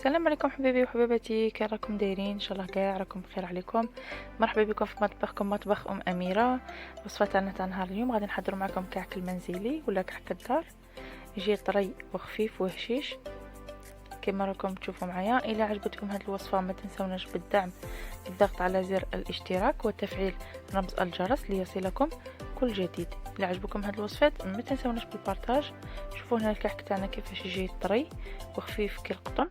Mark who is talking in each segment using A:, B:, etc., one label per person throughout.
A: السلام عليكم حبيبي وحبيبتي، كي راكم دايرين؟ ان شاء الله كاع راكم بخير عليكم. مرحبا بكم في مطبخكم، مطبخ اميره. وصفه تاع نهار اليوم غادي نحضروا معكم كعك المنزلي ولا كعك الدار. يجي طري وخفيف وهشيش كما راكم تشوفوا معايا. الى عجبتكم هذه الوصفه ما تنسوناش بالدعم بالضغط على زر الاشتراك وتفعيل رمز الجرس ليصلكم كل جديد. الى عجبكم هذه الوصفات ما تنسوناش بالبارتاج. شوفوا هنا الكعك تاعنا كيفاش يجي طري وخفيف كالقطن.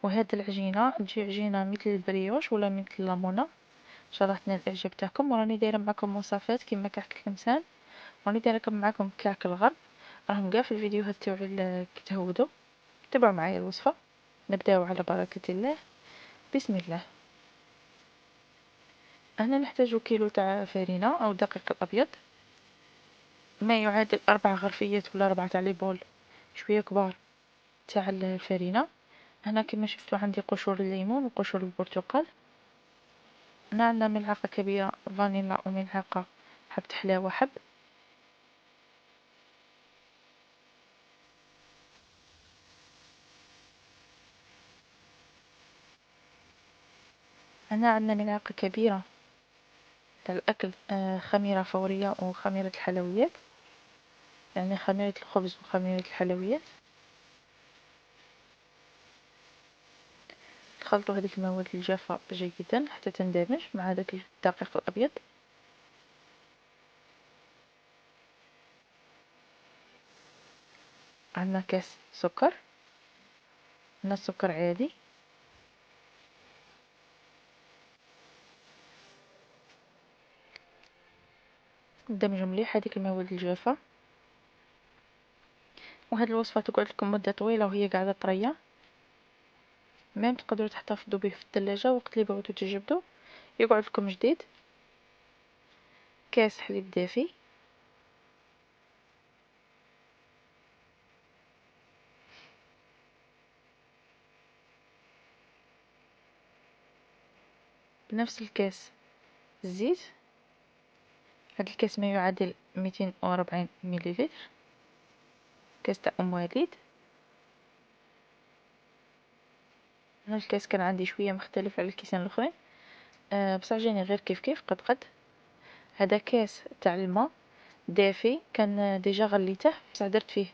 A: وهاد العجينه تجي عجينه مثل البريوش ولا مثل اللامونه. ان شاء الله تنال الاعجاب تاعكم. وراني دايره معكم وصفات كيما كعك الكمسان، وراني دايره معكم كعك الغرب، راهم كاع في الفيديوهات تاعي كي تهودوا. تبعوا معايا الوصفه. نبداو على بركه الله. بسم الله. هنا نحتاج كيلو تاع فرينه او دقيق الابيض، ما يعادل 4 غرفيات ولا 4 تاع لي بول شويه كبار تاع الفرينه. هنا كما شفتوا عندي قشور الليمون وقشور البرتقال. هنا عندنا ملعقة كبيرة فانيلا وملعقة حبة حلاوة حب. هنا عندنا ملعقة كبيرة تاع الأكل خميرة فورية وخميرة الحلويات، يعني خميرة الخبز وخميرة الحلويات. نخلطوا هذيك المواد الجافة جيدا حتى تندمج مع هذاك الدقيق الأبيض. عندنا كاس سكر، عندنا السكر عادي. ندمج مليح هذيك المواد الجافة. وهذه الوصفة تقعد لكم مدة طويلة وهي قاعدة طرية، ميم تقدروا تحتفظوا به في الثلاجة وقت اللي بغيتوا تجبدوا يقعد لكم جديد. كاس حليب دافي، بنفس الكاس الزيت. هاد الكاس ما يعادل 240 مليلتر، كاس تاع ام وليد. هاد الكاس كان عندي شويه مختلف على الكيسان الاخرين، بصح جاني غير كيف قد. هذا كاس تاع الماء دافي كان ديجا غليته، بصح درت فيه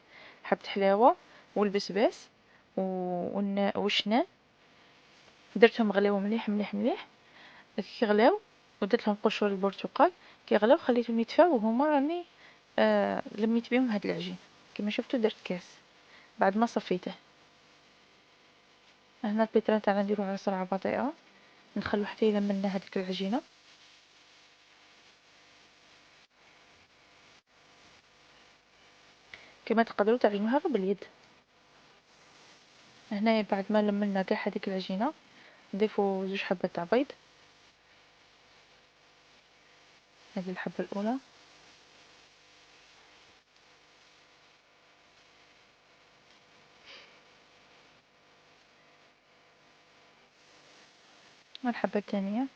A: حبة حلاوه والبسباس والشنان، درتهم غلاو مليح مليح مليح. كي غلاو ودرت لهم قشور البرتقال، كي غلاو خليتهم يدفاو وهما راني لميت بهم هاد العجين. كما شفتوا درت كاس بعد ما صفيته. هنا البيتران تاعنا نديروه على سرعه بطيئه، نخلو حتى يلملنا هذيك العجينه. كما تقدروا تعجنوها غير باليد. هنا بعد ما لملنا كاع هذيك العجينه نضيفوا 2 حبات تاع بيض. هذه الحبه الاولى، والحبه الثانيه.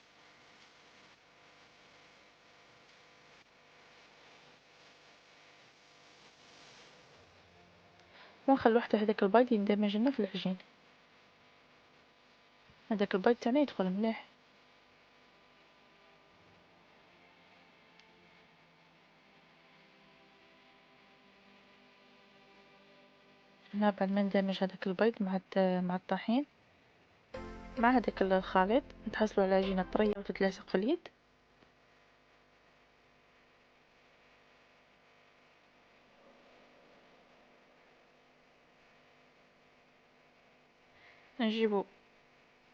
A: ونخلو حتى هذاك البيض يندمج لنا في العجين. هذاك البيض تاعنا يدخل مليح. هنا بعد ما ندمج هذاك البيض مع الطحين مع هذاك الخليط، نتحصلوا على عجينه طريه وتتلاصق في اليد. نجيبوا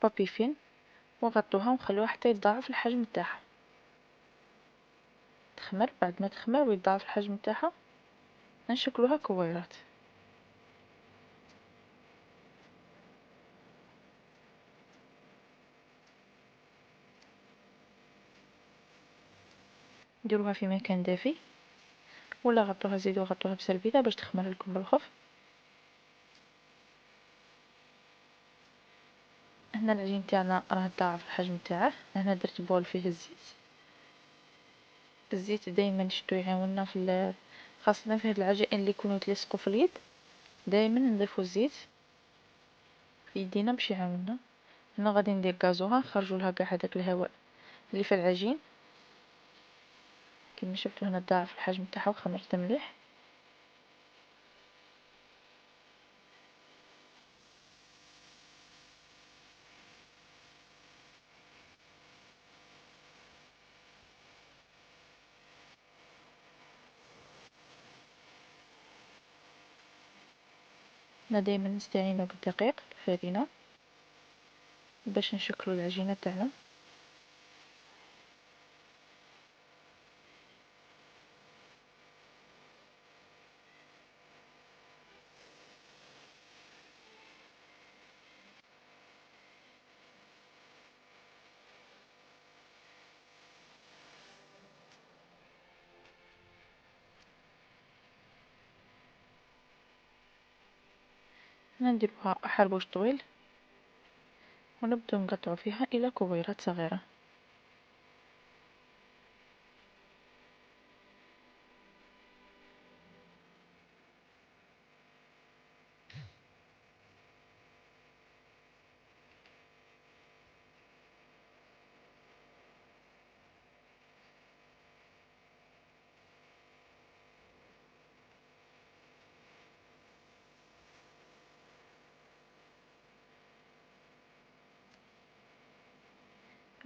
A: بابي فين ونغطوها ونخلوها حتى يتضاعف الحجم تاعها. تخمر، بعد ما تخمر ويتضاعف الحجم تاعها نشكلوها كويرات. نديروها في مكان دافي ولا غطوها، زيدوا غطوها بسربيله باش تخمر لكم بالخف. هنا العجين تاعنا راه ضاعف الحجم تاعه. هنا درت بول فيه الزيت دائما شتو يعاوننا خاصه في هاد العجائن اللي يكونوا يتلصقوا في اليد، دائما نضيفوا الزيت. في يدينا باش يعاوننا. هنا غادي ندير غازوها، نخرجوا لها كاع هذاك الهواء اللي في العجين. كما شفتوا هنا ضاعف الحجم تاعها وخمرته مليح. انا دائما نستعين بالدقيق الفارينة باش نشكلوا العجينه تاعنا. هنا نديروها حربوش طويل ونبدأ نقطع فيها إلى كبيرات صغيرة.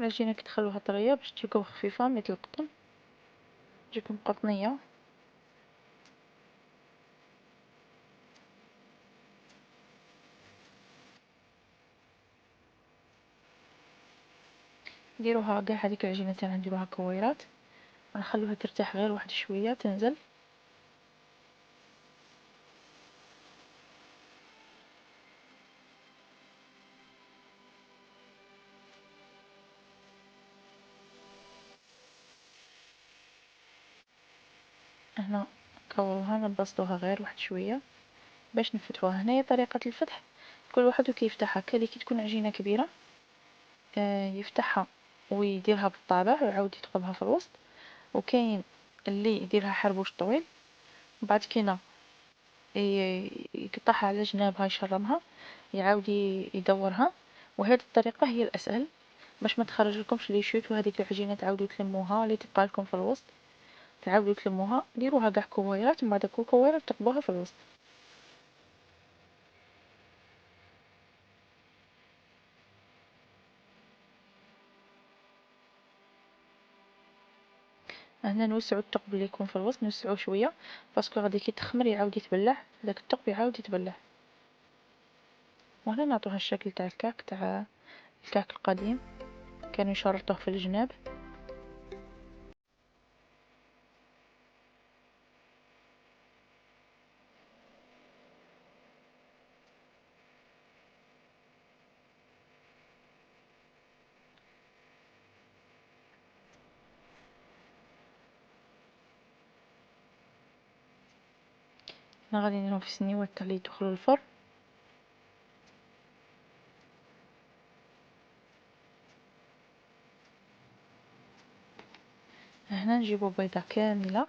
A: العجينة كي تخلوها طرية باش تجيكم خفيفة مثل القطن، تجيكم قطنية. نديروها كاع هذيك العجينة تاعنا نديروها كويرات ونخلوها ترتاح غير واحد شوية تنزل. هنا كوروها نبسطوها غير واحد شوية باش نفتحوها. هنايا طريقة الفتح كل واحد كيف يفتحها. كاين اللي كي تكون عجينة كبيرة يفتحها ويديرها بالطابع ويعاود يثقبها في الوسط، وكاين اللي يديرها حربوش طويل وبعد كده يقطعها على جنابها يشرمها يعاود يدورها. وهذه الطريقة هي الأسهل باش ما تخرج لكمش لي شوت، وهذيك العجينة تعاودوا تلموها اللي تبقى لكم في الوسط تعاودوا تلموها. ديروها كاع كويرات من بعد كل كويرة تقبوها في الوسط. هنا نوسعوا الثقب اللي يكون في الوسط، نوسعوه شويه باسكو غادي كي تخمر يعاود يتبلع داك الثقب يعاود يتبلع. وهنا نعطوها الشكل تاع الكعك تاع الكعك القديم كانوا يشرطوه في الجناب. هنا غادي نديرهم في السنيوات تاع اللي يدخلوا الفرن. هنا نجيبو بيضه كامله،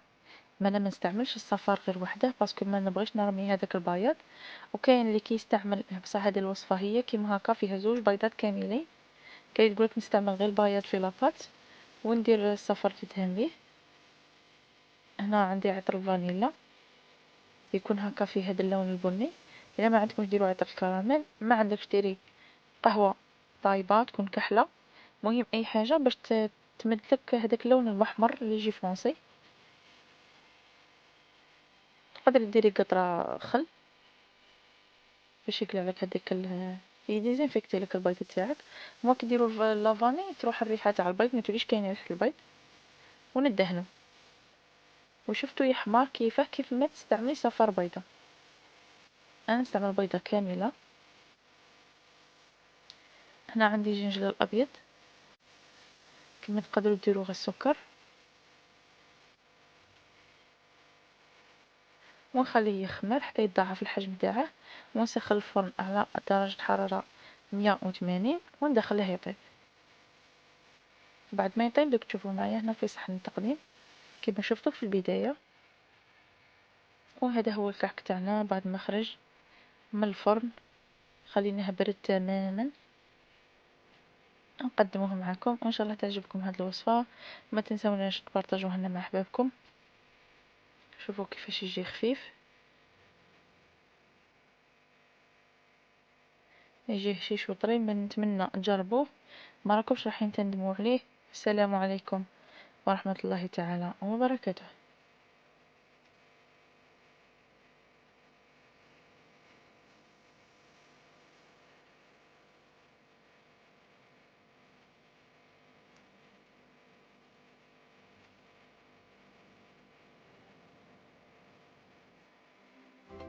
A: ما انا ما نستعملش الصفار غير وحده باسكو ما نبغيش نرمي هذاك البياض. وكاين اللي كيستعمل بصح هذه الوصفه هي كيما هكا فيها زوج بيضات كاملين. كاين يقولك نستعمل غير البياض في لاباط وندير الصفر تدهن به. هنا عندي عطر الفانيلا يكون هكا فيه هذا اللون البني. الا ما عندكمش ديروا عطر الكراميل، ما عندكش ديري قهوه طايبه تكون كحله. مهم اي حاجه باش تمدلك هذاك اللون الاحمر اللي يجي فرونسي. تقدري ديري قطره خل باش يقلع لك هذاك يديزانفيكتي لك البيض تاعك. موا كديروا لافاني تروح الريحه تاع البيض ما توليش كاينه ريحه البيض. وندهنوا وشفتوا يا حمار كيف ما تستعملي صفار بيضه. انا نستعمل بيضه كامله. هنا عندي جنجل الابيض كما تقدروا ديروا غير السكر ونخليه يخمر حتى يتضاعف الحجم تاعه. ونسخن الفرن على درجة حرارة 180 وندخله يطيب. بعد ما يطيب دوك تشوفوا معايا هنا في صحن التقديم كما شفتوا في البداية. وهذا هو الكعك تاعنا بعد ما خرج من الفرن. خليناها برد تماما نقدموه معكم، وإن شاء الله تعجبكم هذه الوصفة. ما تنسوناش تبارطاجوها لنا مع أحبابكم. شوفوا كيفاش يجي خفيف، يجي هشيش وطري. نتمنى تجربوه، ما راكمش راح تندموا عليه. السلام عليكم ورحمة الله تعالى وبركاته.